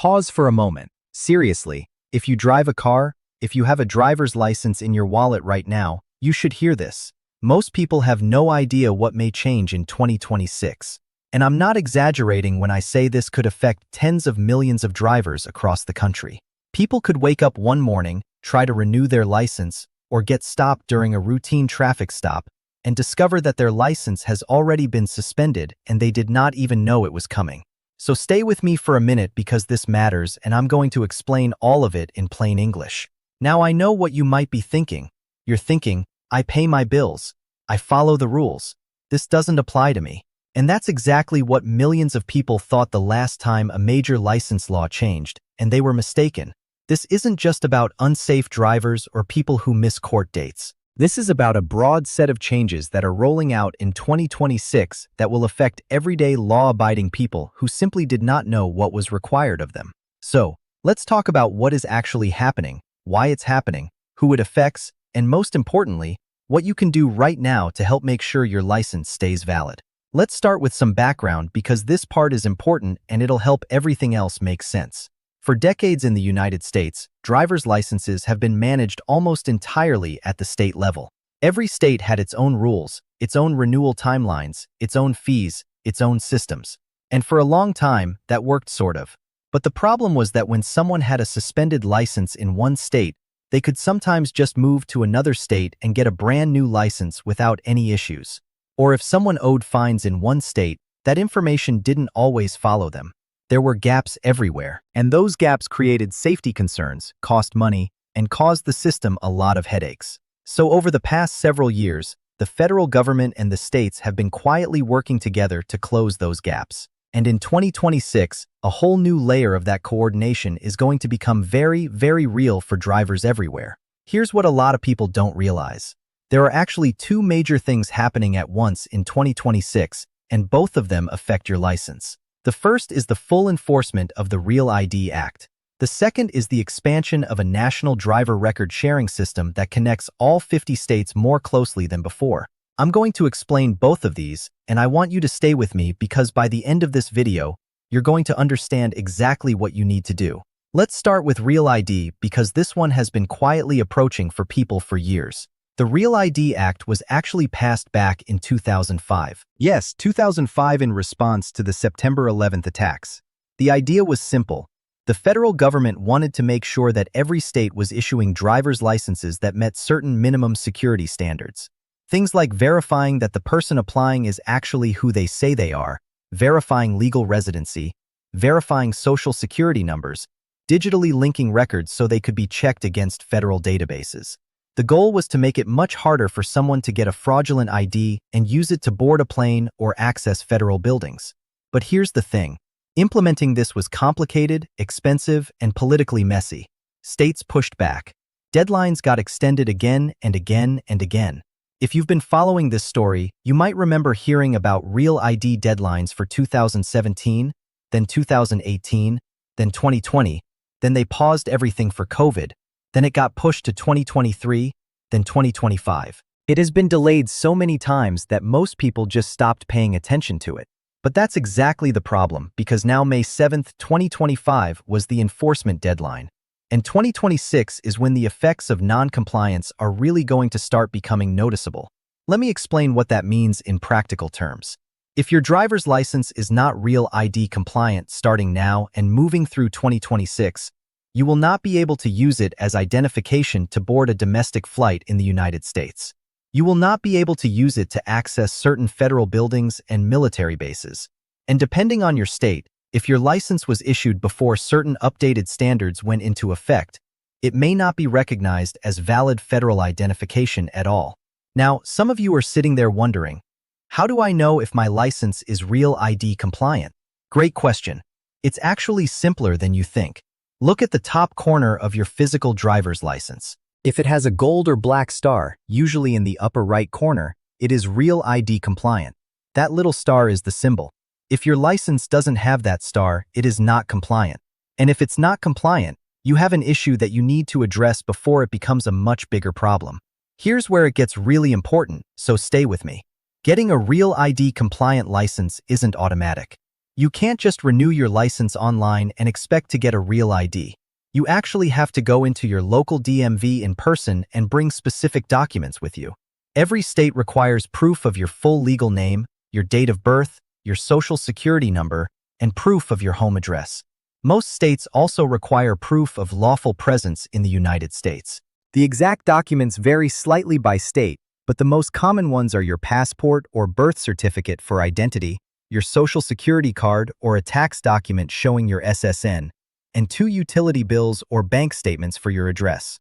Pause for a moment. Seriously, if you drive a car, if you have a driver's license in your wallet right now, you should hear this. Most people have no idea what may change in 2026. And I'm not exaggerating when I say this could affect tens of millions of drivers across the country. People could wake up one morning, try to renew their license, or get stopped during a routine traffic stop, and discover that their license has already been suspended and they did not even know it was coming. So stay with me for a minute because this matters and I'm going to explain all of it in plain English. Now I know what you might be thinking. You're thinking, I pay my bills. I follow the rules. This doesn't apply to me. And that's exactly what millions of people thought the last time a major license law changed, and they were mistaken. This isn't just about unsafe drivers or people who miss court dates. This is about a broad set of changes that are rolling out in 2026 that will affect everyday law-abiding people who simply did not know what was required of them. So, let's talk about what is actually happening, why it's happening, who it affects, and most importantly, what you can do right now to help make sure your license stays valid. Let's start with some background because this part is important and it'll help everything else make sense. For decades in the United States, driver's licenses have been managed almost entirely at the state level. Every state had its own rules, its own renewal timelines, its own fees, its own systems. And for a long time, that worked sort of. But the problem was that when someone had a suspended license in one state, they could sometimes just move to another state and get a brand new license without any issues. Or if someone owed fines in one state, that information didn't always follow them. There were gaps everywhere, and those gaps created safety concerns, cost money, and caused the system a lot of headaches. So over the past several years, the federal government and the states have been quietly working together to close those gaps. And in 2026, a whole new layer of that coordination is going to become very, very real for drivers everywhere. Here's what a lot of people don't realize. There are actually two major things happening at once in 2026, and both of them affect your license. The first is the full enforcement of the Real ID Act. The second is the expansion of a national driver record sharing system that connects all 50 states more closely than before. I'm going to explain both of these, and I want you to stay with me because by the end of this video, you're going to understand exactly what you need to do. Let's start with Real ID because this one has been quietly approaching for people for years. The Real ID Act was actually passed back in 2005. Yes, 2005 in response to the September 11th attacks. The idea was simple. The federal government wanted to make sure that every state was issuing driver's licenses that met certain minimum security standards. Things like verifying that the person applying is actually who they say they are, verifying legal residency, verifying social security numbers, digitally linking records so they could be checked against federal databases. The goal was to make it much harder for someone to get a fraudulent ID and use it to board a plane or access federal buildings. But here's the thing. Implementing this was complicated, expensive, and politically messy. States pushed back. Deadlines got extended again and again and again. If you've been following this story, you might remember hearing about Real ID deadlines for 2017, then 2018, then 2020, then they paused everything for COVID. Then it got pushed to 2023, then 2025. It has been delayed so many times that most people just stopped paying attention to it. But that's exactly the problem because now May 7th, 2025 was the enforcement deadline. And 2026 is when the effects of non-compliance are really going to start becoming noticeable. Let me explain what that means in practical terms. If your driver's license is not Real ID compliant starting now and moving through 2026, you will not be able to use it as identification to board a domestic flight in the United States. You will not be able to use it to access certain federal buildings and military bases. And depending on your state, if your license was issued before certain updated standards went into effect, it may not be recognized as valid federal identification at all. Now, some of you are sitting there wondering, how do I know if my license is Real ID compliant? Great question. It's actually simpler than you think. Look at the top corner of your physical driver's license. If it has a gold or black star, usually in the upper right corner, it is Real ID compliant. That little star is the symbol. If your license doesn't have that star, it is not compliant. And if it's not compliant, you have an issue that you need to address before it becomes a much bigger problem. Here's where it gets really important, so stay with me. Getting a Real ID compliant license isn't automatic. You can't just renew your license online and expect to get a real ID. You actually have to go into your local DMV in person and bring specific documents with you. Every state requires proof of your full legal name, your date of birth, your social security number, and proof of your home address. Most states also require proof of lawful presence in the United States. The exact documents vary slightly by state, but the most common ones are your passport or birth certificate for identity, your social security card or a tax document showing your SSN, and 2 utility bills or bank statements for your address.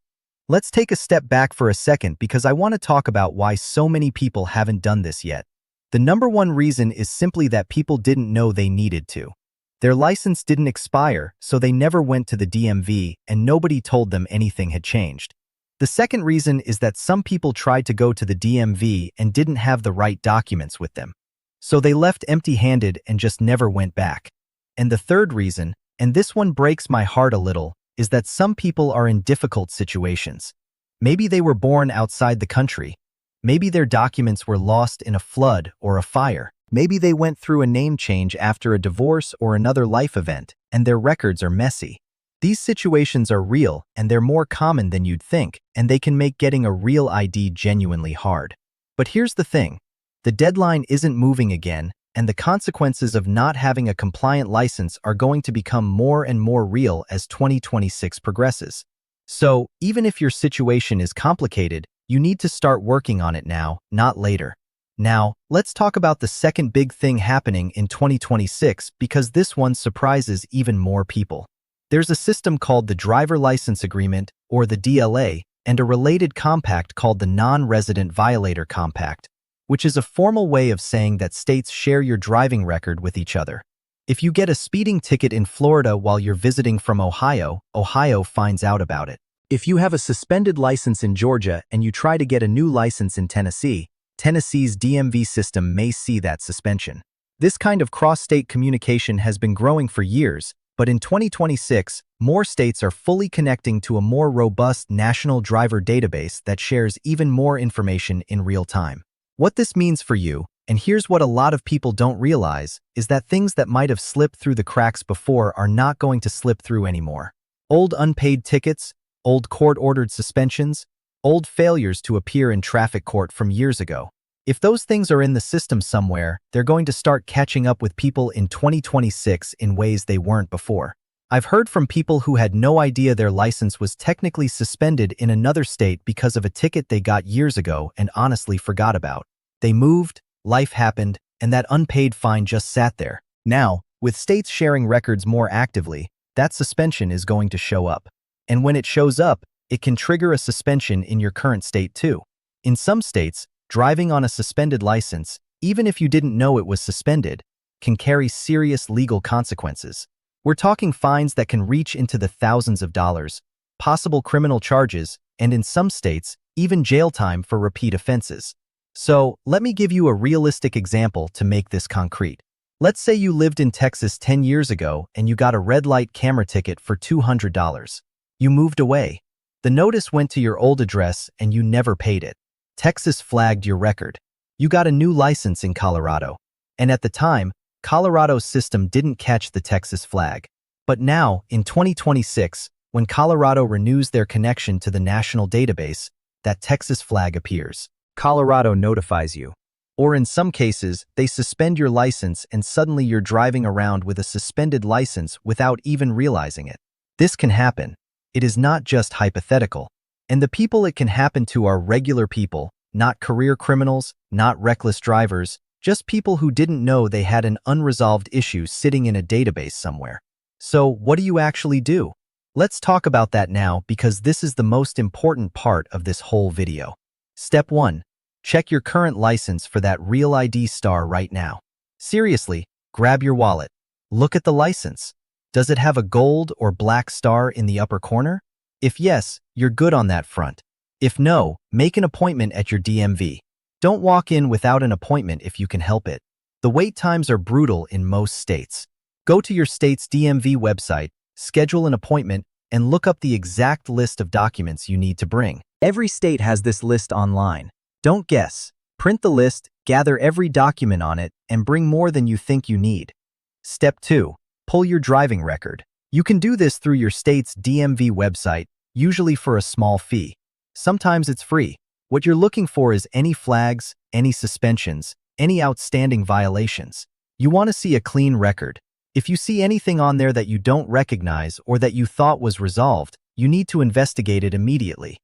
Let's take a step back for a second because I want to talk about why so many people haven't done this yet. The number one reason is simply that people didn't know they needed to. Their license didn't expire, so they never went to the DMV and nobody told them anything had changed. The second reason is that some people tried to go to the DMV and didn't have the right documents with them. So they left empty-handed and just never went back. And the third reason, and this one breaks my heart a little, is that some people are in difficult situations. Maybe they were born outside the country. Maybe their documents were lost in a flood or a fire. Maybe they went through a name change after a divorce or another life event, and their records are messy. These situations are real, and they're more common than you'd think, and they can make getting a real ID genuinely hard. But here's the thing. The deadline isn't moving again, and the consequences of not having a compliant license are going to become more and more real as 2026 progresses. So, even if your situation is complicated, you need to start working on it now, not later. Now, let's talk about the second big thing happening in 2026 because this one surprises even more people. There's a system called the Driver License Agreement, or the DLA, and a related compact called the Non-Resident Violator Compact, which is a formal way of saying that states share your driving record with each other. If you get a speeding ticket in Florida while you're visiting from Ohio, Ohio finds out about it. If you have a suspended license in Georgia and you try to get a new license in Tennessee, Tennessee's DMV system may see that suspension. This kind of cross-state communication has been growing for years, but in 2026, more states are fully connecting to a more robust national driver database that shares even more information in real time. What this means for you, and here's what a lot of people don't realize, is that things that might have slipped through the cracks before are not going to slip through anymore. Old unpaid tickets, old court-ordered suspensions, old failures to appear in traffic court from years ago. If those things are in the system somewhere, they're going to start catching up with people in 2026 in ways they weren't before. I've heard from people who had no idea their license was technically suspended in another state because of a ticket they got years ago and honestly forgot about. They moved, life happened, and that unpaid fine just sat there. Now, with states sharing records more actively, that suspension is going to show up. And when it shows up, it can trigger a suspension in your current state too. In some states, driving on a suspended license, even if you didn't know it was suspended, can carry serious legal consequences. We're talking fines that can reach into the thousands of dollars, possible criminal charges, and in some states, even jail time for repeat offenses. So, let me give you a realistic example to make this concrete. Let's say you lived in Texas 10 years ago and you got a red light camera ticket for $200. You moved away. The notice went to your old address and you never paid it. Texas flagged your record. You got a new license in Colorado. And at the time, Colorado's system didn't catch the Texas flag. But now, in 2026, when Colorado renews their connection to the national database, that Texas flag appears. Colorado notifies you. Or in some cases, they suspend your license and suddenly you're driving around with a suspended license without even realizing it. This can happen. It is not just hypothetical. And the people it can happen to are regular people, not career criminals, not reckless drivers, just people who didn't know they had an unresolved issue sitting in a database somewhere. So, what do you actually do? Let's talk about that now because this is the most important part of this whole video. Step 1. Check your current license for that Real ID star right now. Seriously, grab your wallet. Look at the license. Does it have a gold or black star in the upper corner? If yes, you're good on that front. If no, make an appointment at your DMV. Don't walk in without an appointment if you can help it. The wait times are brutal in most states. Go to your state's DMV website, schedule an appointment, and look up the exact list of documents you need to bring. Every state has this list online. Don't guess. Print the list, gather every document on it, and bring more than you think you need. Step 2. Pull your driving record. You can do this through your state's DMV website, usually for a small fee. Sometimes it's free. What you're looking for is any flags, any suspensions, any outstanding violations. You want to see a clean record. If you see anything on there that you don't recognize or that you thought was resolved, you need to investigate it immediately.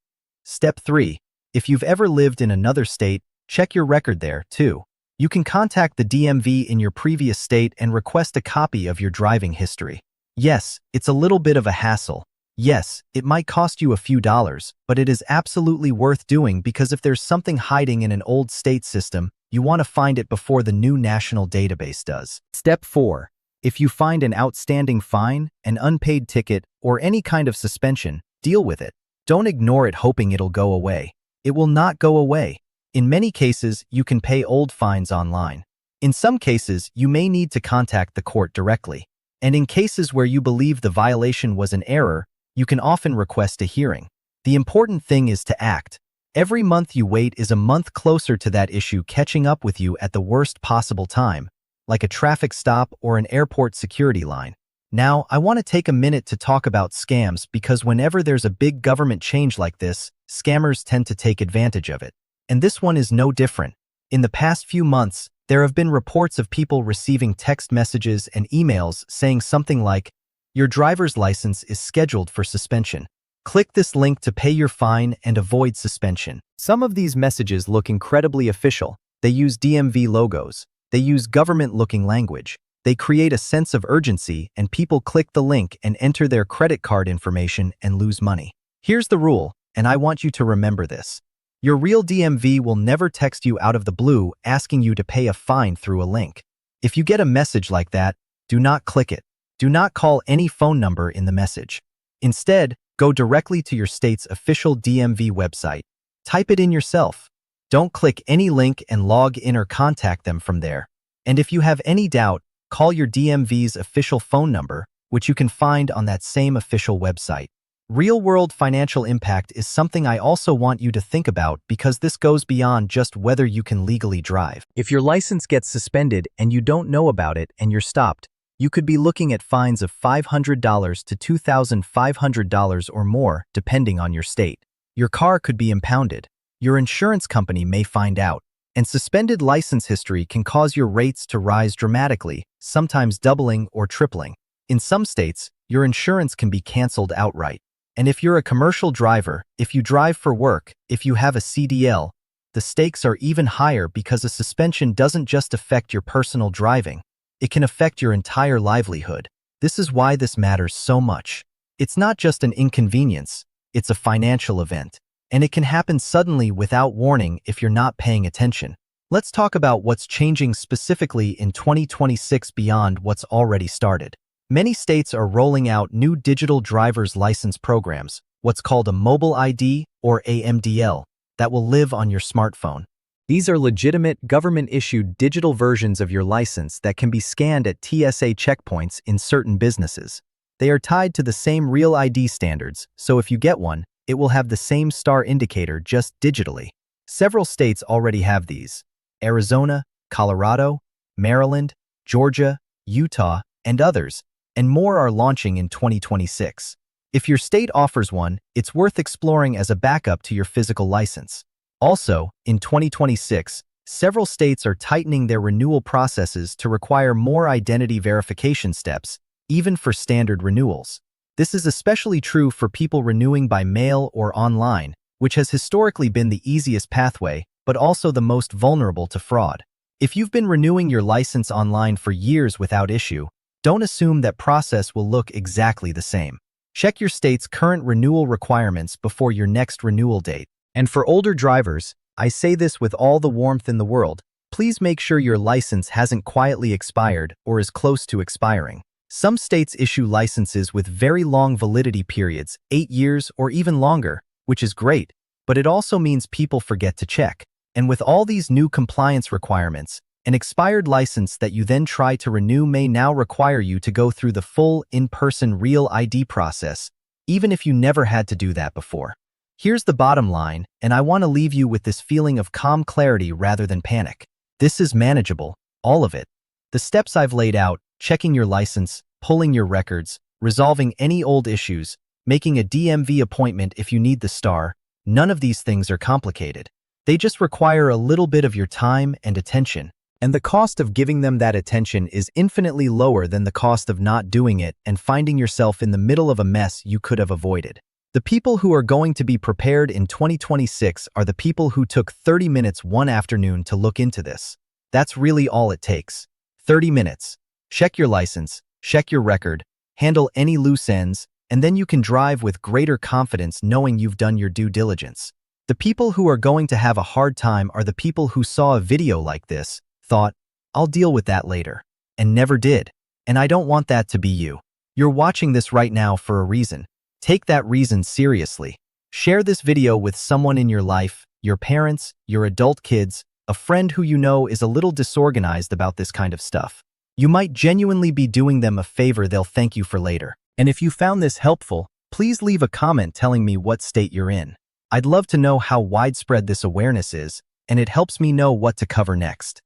Step 3. If you've ever lived in another state, check your record there, too. You can contact the DMV in your previous state and request a copy of your driving history. Yes, it's a little bit of a hassle. Yes, it might cost you a few dollars, but it is absolutely worth doing because if there's something hiding in an old state system, you want to find it before the new national database does. Step 4. If you find an outstanding fine, an unpaid ticket, or any kind of suspension, deal with it. Don't ignore it hoping it'll go away. It will not go away. In many cases, you can pay old fines online. In some cases, you may need to contact the court directly. And in cases where you believe the violation was an error, you can often request a hearing. The important thing is to act. Every month you wait is a month closer to that issue catching up with you at the worst possible time, like a traffic stop or an airport security line. Now, I want to take a minute to talk about scams because whenever there's a big government change like this, scammers tend to take advantage of it. And this one is no different. In the past few months, there have been reports of people receiving text messages and emails saying something like, "Your driver's license is scheduled for suspension. Click this link to pay your fine and avoid suspension." Some of these messages look incredibly official. They use DMV logos. They use government-looking language. They create a sense of urgency, and people click the link and enter their credit card information and lose money. Here's the rule, and I want you to remember this. Your real DMV will never text you out of the blue asking you to pay a fine through a link. If you get a message like that, do not click it. Do not call any phone number in the message. Instead, go directly to your state's official DMV website. Type it in yourself. Don't click any link and log in or contact them from there. And if you have any doubt, call your DMV's official phone number, which you can find on that same official website. Real-world financial impact is something I also want you to think about because this goes beyond just whether you can legally drive. If your license gets suspended and you don't know about it and you're stopped, you could be looking at fines of $500 to $2,500 or more, depending on your state. Your car could be impounded. Your insurance company may find out. And suspended license history can cause your rates to rise dramatically, sometimes doubling or tripling. In some states, your insurance can be canceled outright. And if you're a commercial driver, if you drive for work, if you have a CDL, the stakes are even higher because a suspension doesn't just affect your personal driving. It can affect your entire livelihood. This is why this matters so much. It's not just an inconvenience, it's a financial event. And it can happen suddenly without warning if you're not paying attention. Let's talk about what's changing specifically in 2026 beyond what's already started. Many states are rolling out new digital driver's license programs, what's called a mobile ID or AMDL, that will live on your smartphone. These are legitimate government-issued digital versions of your license that can be scanned at TSA checkpoints in certain businesses. They are tied to the same Real ID standards, so if you get one, it will have the same star indicator just digitally. Several states already have these: Arizona, Colorado, Maryland, Georgia, Utah, and others, and more are launching in 2026. If your state offers one, it's worth exploring as a backup to your physical license. Also, in 2026, several states are tightening their renewal processes to require more identity verification steps, even for standard renewals. This is especially true for people renewing by mail or online, which has historically been the easiest pathway, but also the most vulnerable to fraud. If you've been renewing your license online for years without issue, don't assume that process will look exactly the same. Check your state's current renewal requirements before your next renewal date. And for older drivers, I say this with all the warmth in the world, please make sure your license hasn't quietly expired or is close to expiring. Some states issue licenses with very long validity periods, 8 years or even longer, which is great, but it also means people forget to check. And with all these new compliance requirements, an expired license that you then try to renew may now require you to go through the full in-person Real ID process, even if you never had to do that before. Here's the bottom line, and I want to leave you with this feeling of calm clarity rather than panic. This is manageable, all of it. The steps I've laid out, checking your license, pulling your records, resolving any old issues, making a DMV appointment if you need the star. None of these things are complicated. They just require a little bit of your time and attention. And the cost of giving them that attention is infinitely lower than the cost of not doing it and finding yourself in the middle of a mess you could have avoided. The people who are going to be prepared in 2026 are the people who took 30 minutes one afternoon to look into this. That's really all it takes. 30 minutes. Check your license, check your record, handle any loose ends, and then you can drive with greater confidence knowing you've done your due diligence. The people who are going to have a hard time are the people who saw a video like this, thought, I'll deal with that later, and never did. And I don't want that to be you. You're watching this right now for a reason. Take that reason seriously. Share this video with someone in your life, your parents, your adult kids, a friend who you know is a little disorganized about this kind of stuff. You might genuinely be doing them a favor they'll thank you for later. And if you found this helpful, please leave a comment telling me what state you're in. I'd love to know how widespread this awareness is, and it helps me know what to cover next.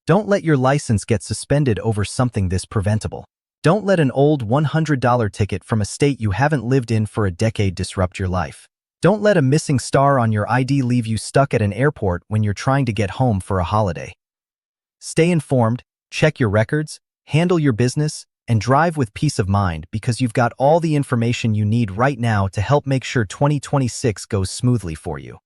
Don't let your license get suspended over something this preventable. Don't let an old $100 ticket from a state you haven't lived in for a decade disrupt your life. Don't let a missing star on your ID leave you stuck at an airport when you're trying to get home for a holiday. Stay informed, check your records, handle your business, and drive with peace of mind because you've got all the information you need right now to help make sure 2026 goes smoothly for you.